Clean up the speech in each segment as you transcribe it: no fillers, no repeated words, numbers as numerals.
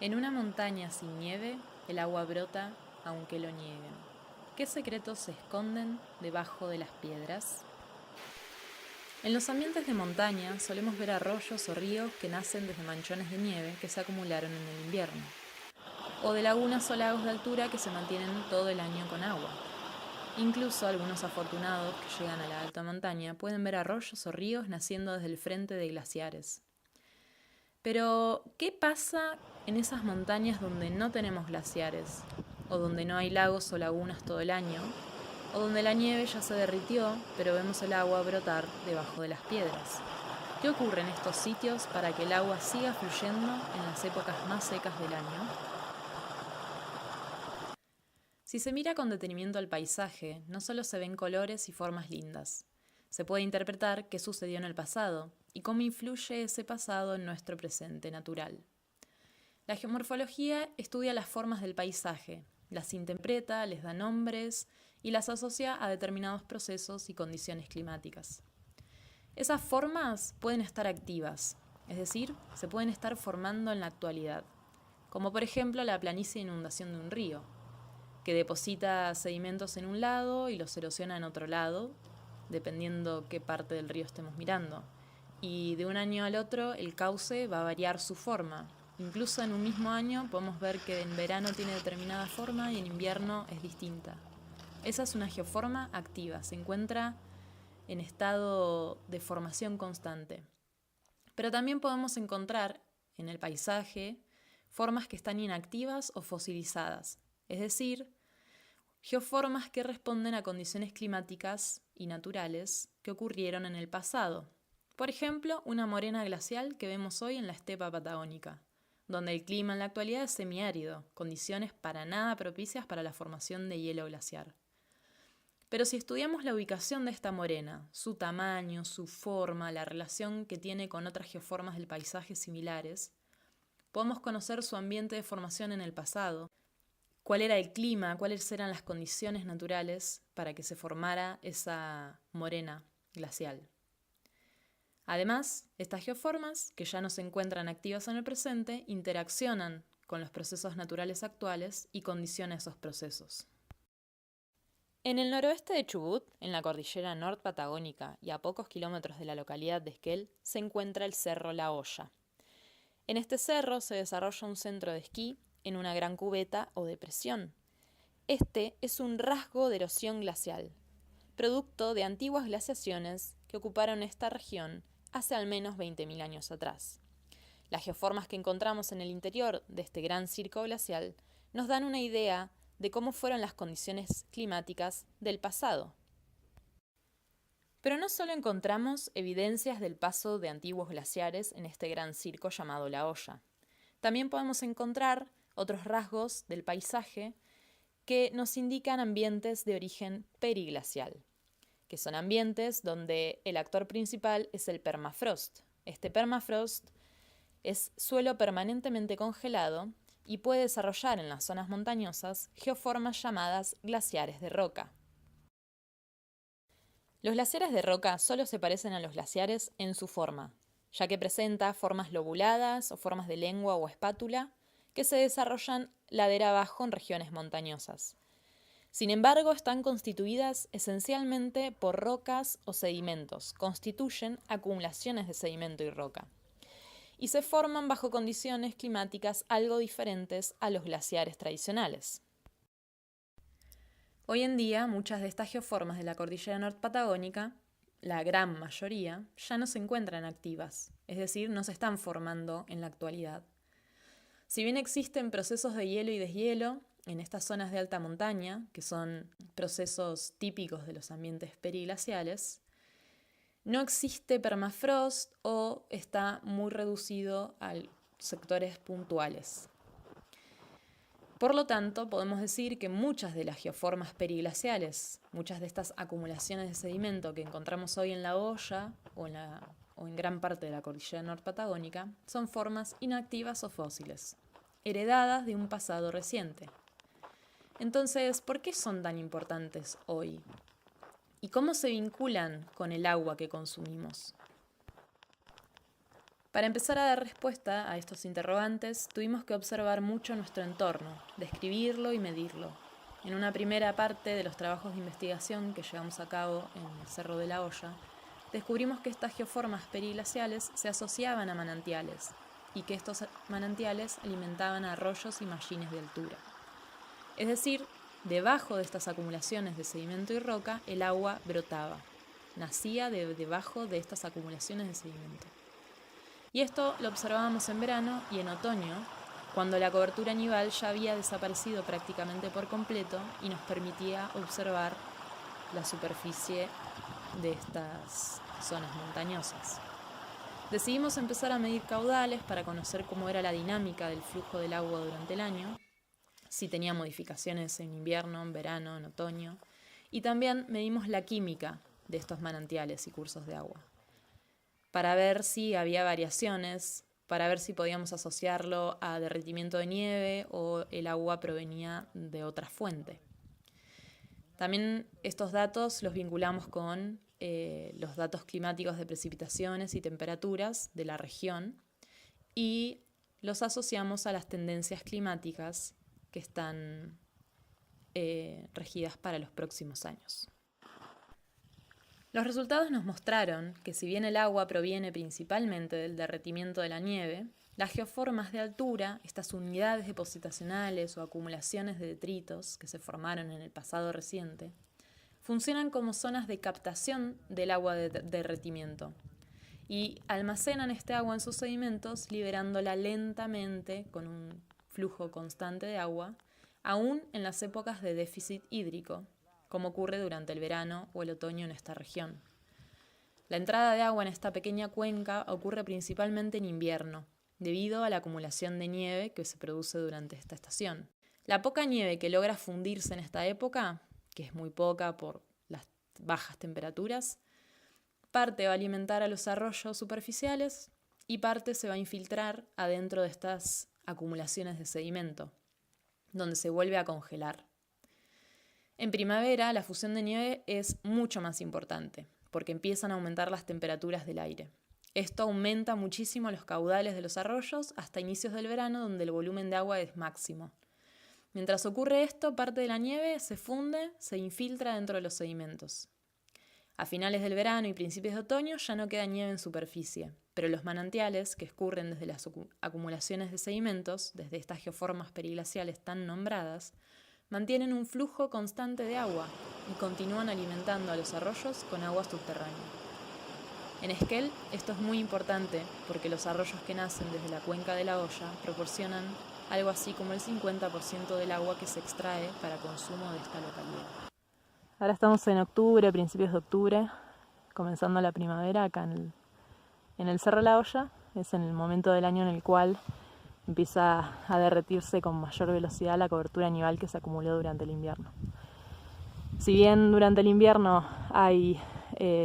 En una montaña sin nieve, el agua brota aunque lo nieguen. ¿Qué secretos se esconden debajo de las piedras? En los ambientes de montaña solemos ver arroyos o ríos que nacen desde manchones de nieve que se acumularon en el invierno, o de lagunas o lagos de altura que se mantienen todo el año con agua. Incluso algunos afortunados que llegan a la alta montaña pueden ver arroyos o ríos naciendo desde el frente de glaciares. Pero, ¿qué pasa en esas montañas donde no tenemos glaciares? O donde no hay lagos o lagunas todo el año, o donde la nieve ya se derritió, pero vemos el agua brotar debajo de las piedras. ¿Qué ocurre en estos sitios para que el agua siga fluyendo en las épocas más secas del año? Si se mira con detenimiento al paisaje, no solo se ven colores y formas lindas, se puede interpretar qué sucedió en el pasado y cómo influye ese pasado en nuestro presente natural. La geomorfología estudia las formas del paisaje, las interpreta, les da nombres y las asocia a determinados procesos y condiciones climáticas. Esas formas pueden estar activas, es decir, se pueden estar formando en la actualidad, como por ejemplo la planicie de inundación de un río, que deposita sedimentos en un lado y los erosiona en otro lado, dependiendo qué parte del río estemos mirando. Y de un año al otro el cauce va a variar su forma. Incluso en un mismo año podemos ver que en verano tiene determinada forma y en invierno es distinta. Esa es una geoforma activa, se encuentra en estado de formación constante. Pero también podemos encontrar en el paisaje formas que están inactivas o fosilizadas, es decir, geoformas que responden a condiciones climáticas y naturales que ocurrieron en el pasado. Por ejemplo, una morena glacial que vemos hoy en la estepa patagónica, donde el clima en la actualidad es semiárido, condiciones para nada propicias para la formación de hielo glaciar. Pero si estudiamos la ubicación de esta morena, su tamaño, su forma, la relación que tiene con otras geoformas del paisaje similares, podemos conocer su ambiente de formación en el pasado, cuál era el clima, cuáles eran las condiciones naturales para que se formara esa morena glacial. Además, estas geoformas, que ya no se encuentran activas en el presente, interaccionan con los procesos naturales actuales y condicionan esos procesos. En el noroeste de Chubut, en la cordillera norpatagónica y a pocos kilómetros de la localidad de Esquel, se encuentra el Cerro La Hoya. En este cerro se desarrolla un centro de esquí en una gran cubeta o depresión. Este es un rasgo de erosión glacial, producto de antiguas glaciaciones que ocuparon esta región hace al menos 20.000 años atrás. Las geoformas que encontramos en el interior de este gran circo glacial nos dan una idea de cómo fueron las condiciones climáticas del pasado. Pero no solo encontramos evidencias del paso de antiguos glaciares en este gran circo llamado La Hoya. También podemos encontrar otros rasgos del paisaje que nos indican ambientes de origen periglacial, que son ambientes donde el actor principal es el permafrost. Este permafrost es suelo permanentemente congelado y puede desarrollar en las zonas montañosas geoformas llamadas glaciares de roca. Los glaciares de roca solo se parecen a los glaciares en su forma, ya que presenta formas lobuladas o formas de lengua o espátula que se desarrollan ladera abajo en regiones montañosas. Sin embargo, están constituidas esencialmente por rocas o sedimentos, constituyen acumulaciones de sedimento y roca, y se forman bajo condiciones climáticas algo diferentes a los glaciares tradicionales. Hoy en día, muchas de estas geoformas de la cordillera norpatagónica, la gran mayoría, ya no se encuentran activas, es decir, no se están formando en la actualidad. Si bien existen procesos de hielo y deshielo en estas zonas de alta montaña, que son procesos típicos de los ambientes periglaciales, no existe permafrost o está muy reducido a sectores puntuales. Por lo tanto, podemos decir que muchas de las geoformas periglaciales, muchas de estas acumulaciones de sedimento que encontramos hoy en La Hoya o en gran parte de la cordillera norpatagónica, son formas inactivas o fósiles, heredadas de un pasado reciente. Entonces, ¿por qué son tan importantes hoy? ¿Y cómo se vinculan con el agua que consumimos? Para empezar a dar respuesta a estos interrogantes, tuvimos que observar mucho nuestro entorno, describirlo y medirlo. En una primera parte de los trabajos de investigación que llevamos a cabo en el Cerro de la Hoya, descubrimos que estas geoformas periglaciales se asociaban a manantiales y que estos manantiales alimentaban a arroyos y mallines de altura. Es decir, debajo de estas acumulaciones de sedimento y roca, el agua brotaba, nacía debajo de estas acumulaciones de sedimento. Y esto lo observábamos en verano y en otoño, cuando la cobertura nival ya había desaparecido prácticamente por completo y nos permitía observar la superficie de estas zonas montañosas. Decidimos empezar a medir caudales para conocer cómo era la dinámica del flujo del agua durante el año, si tenía modificaciones en invierno, en verano, en otoño, y también medimos la química de estos manantiales y cursos de agua, para ver si había variaciones, para ver si podíamos asociarlo a derretimiento de nieve o el agua provenía de otra fuente. También estos datos los vinculamos con los datos climáticos de precipitaciones y temperaturas de la región y los asociamos a las tendencias climáticas que están regidas para los próximos años. Los resultados nos mostraron que si bien el agua proviene principalmente del derretimiento de la nieve, las geoformas de altura, estas unidades depositacionales o acumulaciones de detritos que se formaron en el pasado reciente, funcionan como zonas de captación del agua de derretimiento y almacenan este agua en sus sedimentos, liberándola lentamente con un flujo constante de agua, aún en las épocas de déficit hídrico, como ocurre durante el verano o el otoño en esta región. La entrada de agua en esta pequeña cuenca ocurre principalmente en invierno, debido a la acumulación de nieve que se produce durante esta estación. La poca nieve que logra fundirse en esta época, que es muy poca por las bajas temperaturas, parte va a alimentar a los arroyos superficiales y parte se va a infiltrar adentro de estas acumulaciones de sedimento, donde se vuelve a congelar. En primavera, la fusión de nieve es mucho más importante, porque empiezan a aumentar las temperaturas del aire. Esto aumenta muchísimo los caudales de los arroyos hasta inicios del verano, donde el volumen de agua es máximo. Mientras ocurre esto, parte de la nieve se funde, se infiltra dentro de los sedimentos. A finales del verano y principios de otoño ya no queda nieve en superficie, pero los manantiales, que escurren desde las acumulaciones de sedimentos, desde estas geoformas periglaciales tan nombradas, mantienen un flujo constante de agua y continúan alimentando a los arroyos con agua subterránea. En Esquel esto es muy importante porque los arroyos que nacen desde la cuenca de la Hoya proporcionan algo así como el 50% del agua que se extrae para consumo de esta localidad. Ahora estamos en octubre, principios de octubre, comenzando la primavera acá en el Cerro de la Hoya. Es en el momento del año en el cual empieza a derretirse con mayor velocidad la cobertura nival que se acumuló durante el invierno. Si bien durante el invierno hay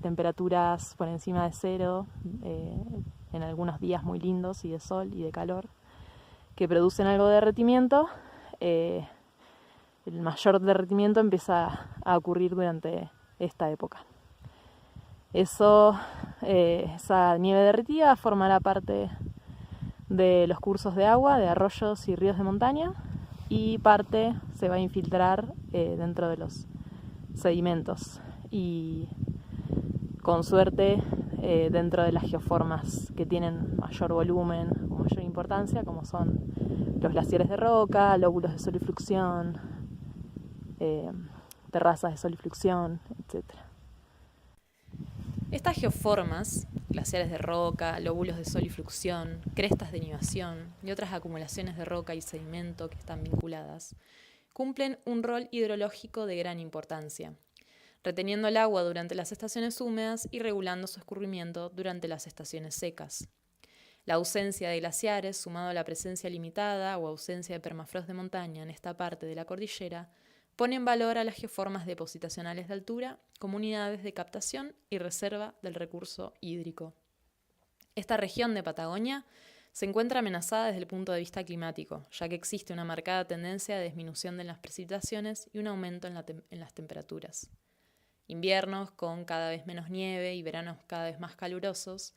temperaturas por encima de cero, en algunos días muy lindos y de sol y de calor, que producen algo de derretimiento, el mayor derretimiento empieza a ocurrir durante esta época. Esa nieve derretida formará parte de los cursos de agua, de arroyos y ríos de montaña, y parte se va a infiltrar dentro de los sedimentos y con suerte dentro de las geoformas que tienen mayor volumen o mayor importancia, como son los glaciares de roca, lóbulos de solifluxión, terrazas de solifluxión, etc. Estas geoformas, glaciares de roca, lóbulos de solifluxión, crestas de nivación y otras acumulaciones de roca y sedimento que están vinculadas, cumplen un rol hidrológico de gran importancia, reteniendo el agua durante las estaciones húmedas y regulando su escurrimiento durante las estaciones secas. La ausencia de glaciares, sumado a la presencia limitada o ausencia de permafrost de montaña en esta parte de la cordillera, pone en valor a las geoformas depositacionales de altura como unidades de captación y reserva del recurso hídrico. Esta región de Patagonia se encuentra amenazada desde el punto de vista climático, ya que existe una marcada tendencia de disminución de las precipitaciones y un aumento en las temperaturas. Inviernos con cada vez menos nieve y veranos cada vez más calurosos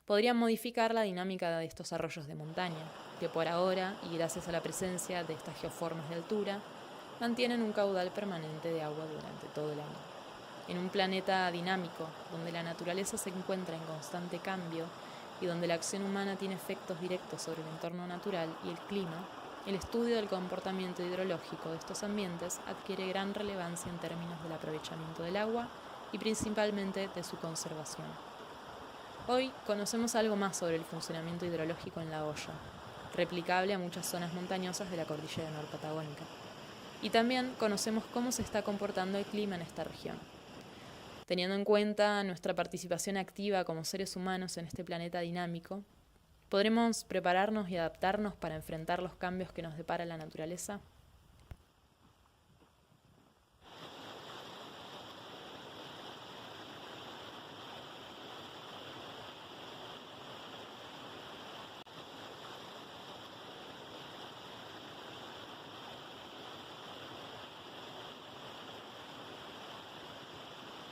podrían modificar la dinámica de estos arroyos de montaña, que por ahora, y gracias a la presencia de estas geoformas de altura, mantienen un caudal permanente de agua durante todo el año. En un planeta dinámico, donde la naturaleza se encuentra en constante cambio y donde la acción humana tiene efectos directos sobre el entorno natural y el clima, el estudio del comportamiento hidrológico de estos ambientes adquiere gran relevancia en términos del aprovechamiento del agua y principalmente de su conservación. Hoy conocemos algo más sobre el funcionamiento hidrológico en la Hoya, replicable a muchas zonas montañosas de la cordillera norpatagónica. Y también conocemos cómo se está comportando el clima en esta región. Teniendo en cuenta nuestra participación activa como seres humanos en este planeta dinámico, ¿podremos prepararnos y adaptarnos para enfrentar los cambios que nos depara la naturaleza?